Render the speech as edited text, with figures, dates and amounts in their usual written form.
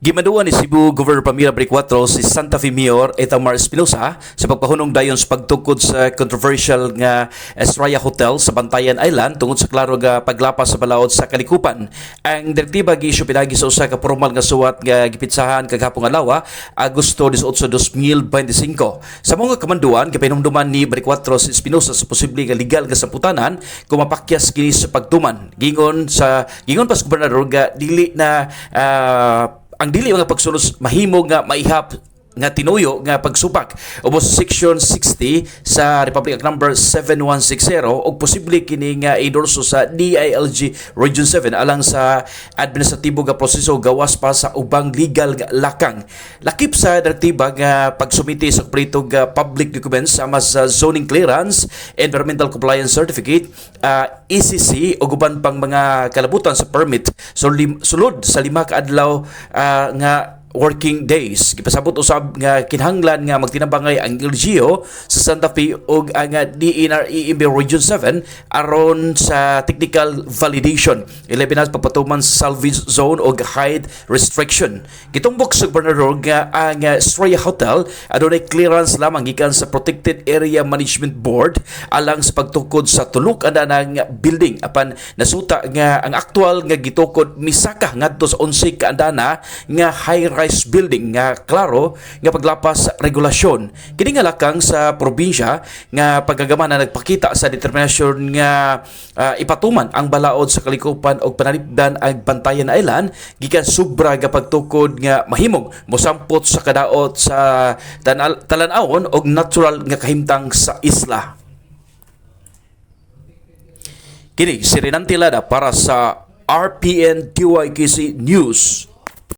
Gimaduan ni Cebu Governor Pamila Baricuatro si Santa Fe Mayor Itamar Espinosa sa pagpahunong dayon sa pagtukod sa controversial nga Estrella Hotel sa Bantayan Island tungod sa klaro nga paglapas sa balaod sa kalikupan. Ang direktiba gi-issue pinagi sa usa ka formal nga suwat nga gipitsahan kagahapon adlaw Agosto 18, 2025. Sa mga kamanduan gipahinumduman ni Baricuatro si Espinosa sa posible nga legal nga samputanan kung mapakyas kini sa pagtuman. Gingon pa sa gobernador nga dili na ang dili mga pagsulos mahimo nga maihap nga tinuyo nga pagsupak ubos sa Section 60 sa Republic Act Number 7160 og posible kini nga idorso sa DILG Region 7 alang sa administratibo nga proseso gawas pa sa ubang legal nga lakang. Lakip sa direktiba nga pagsumiti sa kompleto nga public documents sama sa zoning clearance, environmental compliance certificate, ECC o guban pang mga kalabutan sa permit sulod sa 5 ka adlaw nga working days. Gipasabot usab nga kinahanglan nga magtinabangay ang LGU sa Santa Fe ug ang DNRE Region 7 aron sa technical validation. Ilabi na pagpatuman sa salvage zone o height restriction. Gitumbok sa gobernador nga ang Estrella Hotel adunay clearance lamang gikan sa Protected Area Management Board alang sa pagtukod sa tulok ana ng building apan nasuta nga ang aktual nga gitukod misaka ngadto sa 11 ka andana nga high building nga klaro nga paglapas sa regulasyon. Kini nga lakang sa probinsya nga pagagama na nagpakita sa determinasyon nga ipatuman ang balaod sa kalikupan og panalipdan ang Bantayan Island gikan sobra nga pagtukod nga mahimong mosampot sa kadaot sa talan-awon og natural nga kahimtang sa isla. Kini si Renan Tilada para sa RPN DYKC News.